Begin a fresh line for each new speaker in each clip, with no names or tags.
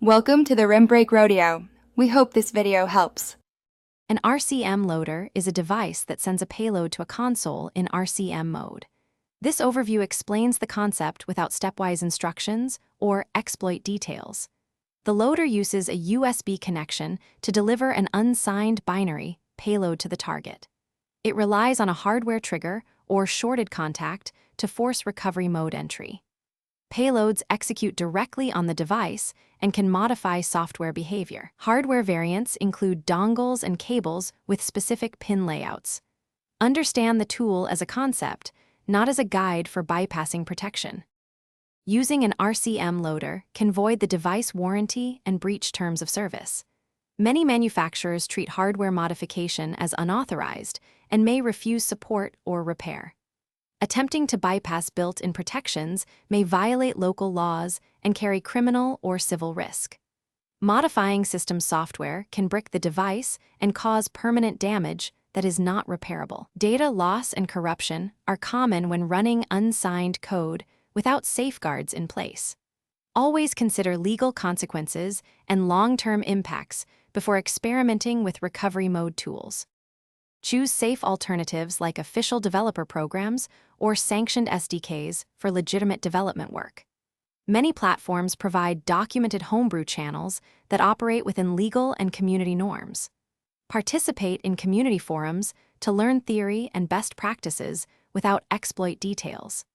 Welcome to the Rim Break Rodeo. We hope this video helps.
An RCM loader is a device that sends a payload to a console in RCM mode. This overview explains the concept without stepwise instructions or exploit details. The loader uses a USB connection to deliver an unsigned binary payload to the target. It relies on a hardware trigger or shorted contact to force recovery mode entry. Payloads execute directly on the device and can modify software behavior. Hardware variants include dongles and cables with specific pin layouts. Understand the tool as a concept, not as a guide for bypassing protection. Using an RCM loader can void the device warranty and breach terms of service. Many manufacturers treat hardware modification as unauthorized and may refuse support or repair. Attempting to bypass built-in protections may violate local laws and carry criminal or civil risk. Modifying system software can brick the device and cause permanent damage that is not repairable. Data loss and corruption are common when running unsigned code without safeguards in place. Always consider legal consequences and long-term impacts before experimenting with recovery mode tools. Choose safe alternatives like official developer programs or sanctioned SDKs for legitimate development work. Many platforms provide documented homebrew channels that operate within legal and community norms. Participate in community forums to learn theory and best practices without exploit details.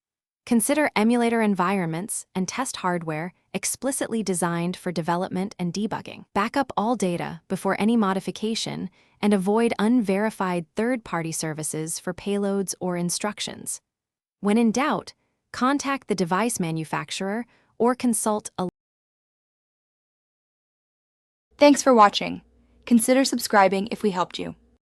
Consider emulator environments and test hardware explicitly designed for development and debugging. Back up all data before any modification and avoid unverified third-party services for payloads or instructions. When in doubt, contact the device manufacturer or consult a...
Thanks for watching. Consider subscribing if we helped you.